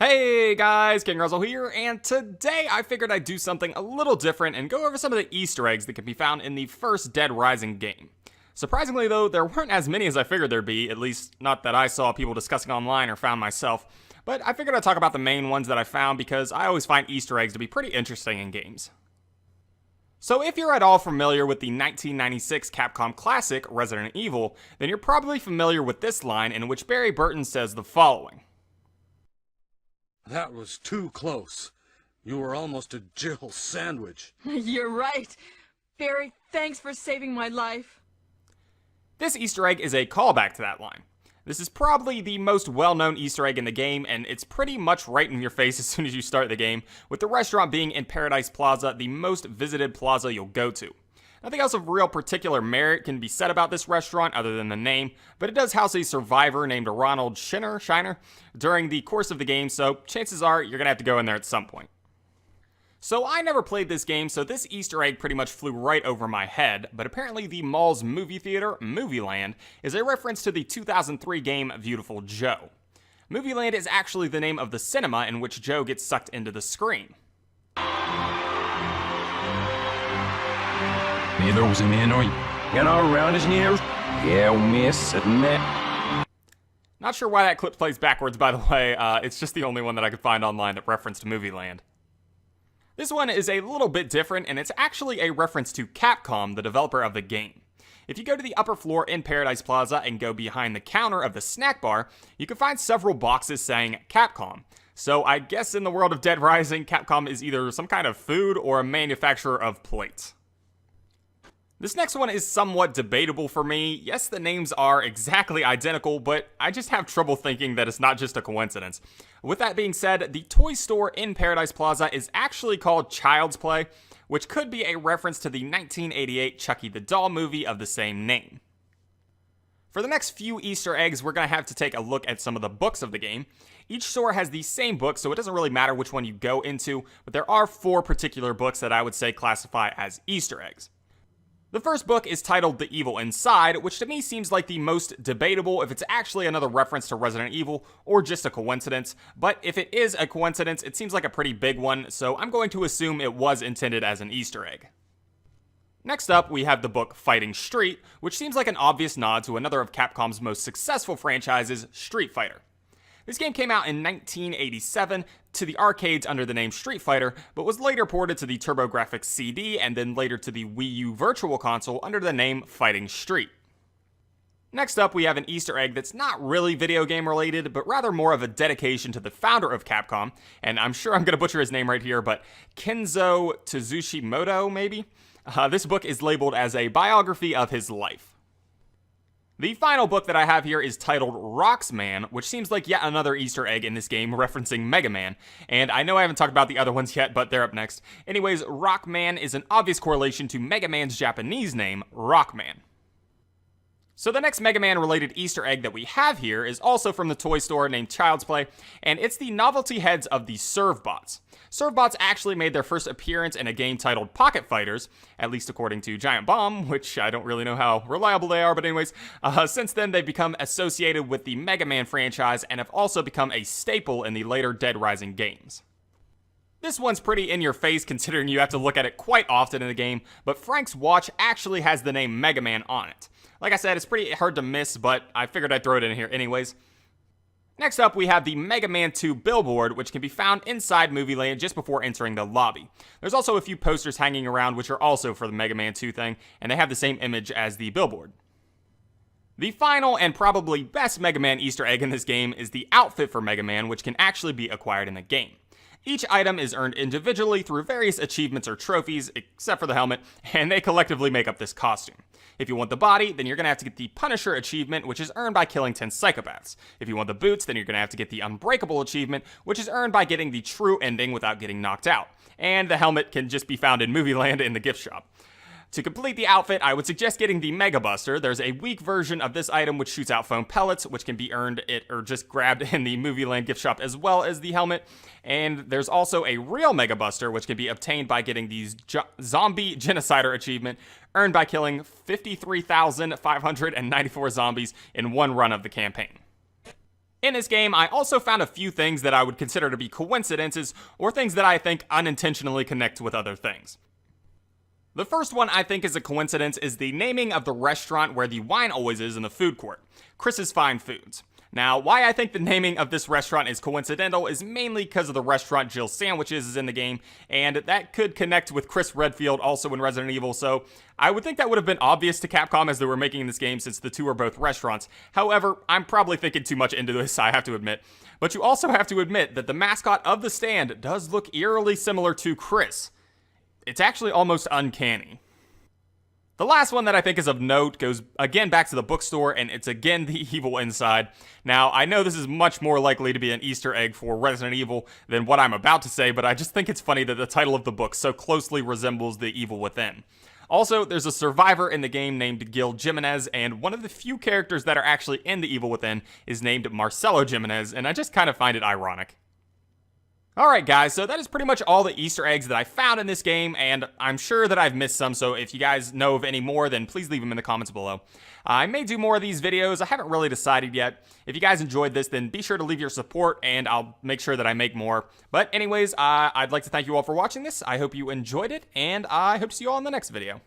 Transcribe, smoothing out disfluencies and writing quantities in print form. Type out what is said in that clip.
Hey guys, KingRazzel here, and today I figured I'd do something a little different and go over some of the Easter eggs that can be found in the first Dead Rising game. Surprisingly though, there weren't as many as I figured there'd be, at least not that I saw people discussing online or found myself, but I figured I'd talk about the main ones that I found because I always find Easter eggs to be pretty interesting in games. So if you're at all familiar with the 1996 Capcom classic, Resident Evil, then you're probably familiar with this line in which Barry Burton says the following. That was too close. You were almost a Jill sandwich. You're right. Barry, thanks for saving my life. This Easter egg is a callback to that line. This is probably the most well-known Easter egg in the game, and it's pretty much right in your face as soon as you start the game, with the restaurant being in Paradise Plaza, the most visited plaza you'll go to. Nothing else of real particular merit can be said about this restaurant other than the name, but it does house a survivor named Ronald Shiner during the course of the game, so chances are you're going to have to go in there at some point. So I never played this game, so this Easter egg pretty much flew right over my head, but apparently the mall's movie theater, Movieland, is a reference to the 2003 game Beautiful Joe. Movieland is actually the name of the cinema in which Joe gets sucked into the screen. Neither was a man or you. Get all around his ears. Yeah, miss, admit. Not sure why that clip plays backwards, by the way. It's just the only one that I could find online that referenced Movieland. This one is a little bit different, and it's actually a reference to Capcom, the developer of the game. If you go to the upper floor in Paradise Plaza and go behind the counter of the snack bar, you can find several boxes saying Capcom. So I guess in the world of Dead Rising, Capcom is either some kind of food or a manufacturer of plates. This next one is somewhat debatable for me. Yes, the names are exactly identical, but I just have trouble thinking that it's not just a coincidence. With that being said, the toy store in Paradise Plaza is actually called Child's Play, which could be a reference to the 1988 Chucky the Doll movie of the same name. For the next few Easter eggs, we're going to have to take a look at some of the books of the game. Each store has the same book, so it doesn't really matter which one you go into, but there are 4 particular books that I would say classify as Easter eggs. The first book is titled The Evil Inside, which to me seems like the most debatable if it's actually another reference to Resident Evil or just a coincidence, but if it is a coincidence, it seems like a pretty big one, so I'm going to assume it was intended as an Easter egg. Next up, we have the book Fighting Street, which seems like an obvious nod to another of Capcom's most successful franchises, Street Fighter. This game came out in 1987 to the arcades under the name Street Fighter, but was later ported to the TurboGrafx CD and then later to the Wii U Virtual Console under the name Fighting Street. Next up, we have an Easter egg that's not really video game related, but rather more of a dedication to the founder of Capcom, and I'm sure I'm going to butcher his name right here, but Kenzo Tsushimoto, maybe? This book is labeled as a biography of his life. The final book that I have here is titled Roxman, which seems like yet another Easter egg in this game referencing Mega Man, and I know I haven't talked about the other ones yet, but they're up next. Anyways, Rockman is an obvious correlation to Mega Man's Japanese name, Rockman. So the next Mega Man related Easter egg that we have here is also from the toy store named Child's Play, and it's the novelty heads of the Servbots. Servbots actually made their first appearance in a game titled Pocket Fighters, at least according to Giant Bomb, which I don't really know how reliable they are, but anyways, since then they've become associated with the Mega Man franchise and have also become a staple in the later Dead Rising games. This one's pretty in your face considering you have to look at it quite often in the game, but Frank's watch actually has the name Mega Man on it. Like I said, it's pretty hard to miss, but I figured I'd throw it in here anyways. Next up, we have the Mega Man 2 billboard, which can be found inside Movieland just before entering the lobby. There's also a few posters hanging around, which are also for the Mega Man 2 thing, and they have the same image as the billboard. The final and probably best Mega Man Easter egg in this game is the outfit for Mega Man, which can actually be acquired in the game. Each item is earned individually through various achievements or trophies, except for the helmet, and they collectively make up this costume. If you want the body, then you're going to have to get the Punisher achievement, which is earned by killing 10 psychopaths. If you want the boots, then you're going to have to get the Unbreakable achievement, which is earned by getting the true ending without getting knocked out. And the helmet can just be found in Movieland in the gift shop. To complete the outfit, I would suggest getting the Mega Buster. There's a weak version of this item which shoots out foam pellets, which can be earned or just grabbed in the Movieland gift shop as well as the helmet. And there's also a real Mega Buster, which can be obtained by getting the Zombie Genocider achievement, earned by killing 53,594 zombies in one run of the campaign. In this game, I also found a few things that I would consider to be coincidences, or things that I think unintentionally connect with other things. The first one I think is a coincidence is the naming of the restaurant where the wine always is in the food court, Chris's Fine Foods. Now, why I think the naming of this restaurant is coincidental is mainly because of the restaurant Jill's Sandwiches is in the game, and that could connect with Chris Redfield also in Resident Evil, so I would think that would have been obvious to Capcom as they were making this game since the two are both restaurants. However, I'm probably thinking too much into this, I have to admit. But you also have to admit that the mascot of the stand does look eerily similar to Chris. It's actually almost uncanny. The last one that I think is of note goes again back to the bookstore, and it's again the evil inside. Now, I know this is much more likely to be an Easter egg for Resident Evil than what I'm about to say, but I just think it's funny that the title of the book so closely resembles the evil within. Also, there's a survivor in the game named Gil Jimenez, and one of the few characters that are actually in the evil within is named Marcelo Jimenez, and I just kind of find it ironic. Alright guys, so that is pretty much all the Easter eggs that I found in this game, and I'm sure that I've missed some, so if you guys know of any more, then please leave them in the comments below. I may do more of these videos, I haven't really decided yet. If you guys enjoyed this, then be sure to leave your support, and I'll make sure that I make more. But anyways, I'd like to thank you all for watching this, I hope you enjoyed it, and I hope to see you all in the next video.